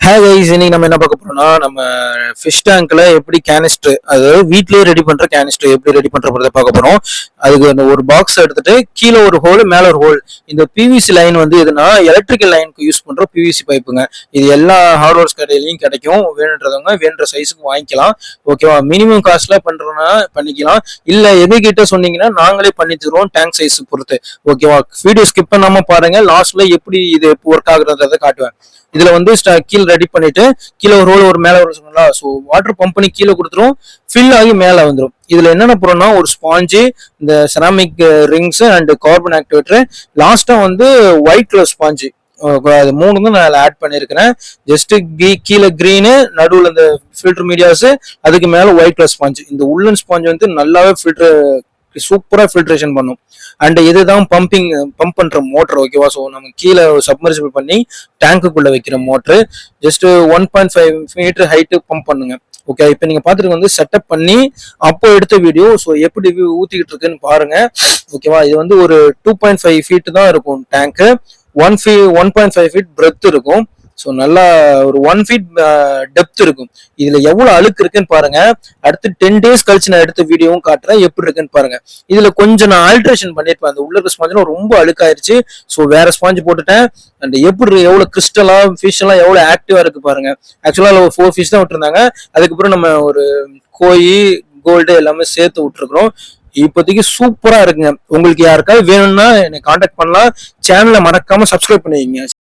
Guys, இன்னைக்கு நம்ம என்ன பார்க்க போறோம்னா நம்ம ஃபிஷ் டேங்க்ல எப்படி கேனிஸ்டர், அதாவது வீட்லயே ரெடி பண்ற கேனிஸ்டர் எப்படி ரெடி பண்றத பார்க்க போறோம். அதுக்கு ஒரு பாக்ஸ் எடுத்துட்டு கீழே ஒரு ஹோல் மேல ஒரு ஹோல். இந்த பிவிசி லைன் வந்து எதுனா எலக்ட்ரிக்கல் லைனுக்கு யூஸ் பண்ற பிவிசி பைப்புங்க. இது எல்லா ஹார்ட்வேர்ஸ் கடையிலையும் கிடைக்கும். வேணுன்றவங்க வேணுன்ற சைஸுக்கு வாங்கிக்கலாம். ஓகேவா? மினிமம் காஸ்ட்ல பண்றோம்னா பண்ணிக்கலாம். இல்ல எது கிட்ட சொன்னீங்கன்னா நாங்களே பண்ணி தருவோம் டேங்க் சைஸ் பொறுத்து. ஓகேவா? வீடியோ ஸ்கிப் பண்ணாம பாருங்க. லாஸ்ட்ல எப்படி இது ஒர்க் ஆகுறத காட்டுவேன். இதுல வந்து கீழே ரெடி பண்ணிட்டு கீழே ஒரு ரோல் ஒரு மேல ஒரு சொன்னா, ஸோ வாட்டர் பம்ப் பண்ணி கீழே கொடுத்துரும், ஃபில் ஆகி மேல வந்துடும். இதுல என்னென்ன போறோம்னா ஒரு ஸ்பாஞ்சு, இந்த ceramic rings and carbon activator, லாஸ்டா வந்து ஒயிட் கலர் ஸ்பாஞ்சு. அது மூணு தான் நான் ஆட் பண்ணிருக்கிறேன். ஜஸ்ட் கீழே கிரீனு, நடுவில் இந்த ஃபில்டர் மீடியாஸ், அதுக்கு மேல ஒயிட் கலர் ஸ்பாஞ்சு. இந்த உள்ளன் ஸ்பாஞ்ச் வந்து நல்லாவே ஃபில்டர் சூப்பரா ஃபில்ட்ரேஷன் பண்ணும். அண்ட் இதுதான் பம்ப் பண்ற மோட்டர். ஓகேவா? ஸோ நம்ம கீழே சப்மர்சிபிள் பண்ணி டேங்குக்குள்ள வைக்கிற motor. Just 1.5 metre height pump பண்ணுங்க. ஓகே, இப்போ நீங்க பாத்துட்டு வந்து செட்டப் பண்ணி அப்போ எடுத்த வீடியோ. ஸோ எப்படி ஊத்திக்கிட்டு இருக்குன்னு பாருங்க. ஓகேவா? இது வந்து ஒரு 2.5 ஃபீட் தான் இருக்கும் டேங்க். 1.5 ஃபீட் பிரெத் இருக்கும். ஸோ நல்லா ஒரு 1 ஃபீட் டெப்த் இருக்கும். இதுல எவ்வளவு அழுக்கு இருக்குன்னு பாருங்க. அடுத்து 10 டேஸ் கழிச்சு நான் எடுத்த வீடியோவும் காட்டுறேன் எப்படி இருக்குன்னு பாருங்க. இதுல கொஞ்சம் நான் ஆல்ட்ரேஷன் பண்ணிருப்பேன். அந்த உள்ள இருக்க ஸ்பாஞ்சும் ரொம்ப அழுக்காயிருச்சு. ஸோ வேற ஸ்பாஞ்சு போட்டுட்டேன். அண்ட் எப்படி எவ்வளவு கிறிஸ்டலா ஃபிஷ் எல்லாம் எவ்வளவு ஆக்டிவா இருக்கு பாருங்க. ஆக்சுவலா 4 ஃபிஷ் தான் விட்டுருந்தாங்க. அதுக்கப்புறம் நம்ம ஒரு கோயி கோல்டு எல்லாமே சேர்த்து விட்டுருக்கிறோம். இப்போதைக்கு சூப்பரா இருக்குங்க. உங்களுக்கு யாருக்காவது வேணும்னா என்னை கான்டாக்ட் பண்ணலாம். சேனலை மறக்காம சப்ஸ்கிரைப் பண்ணிக்கங்க.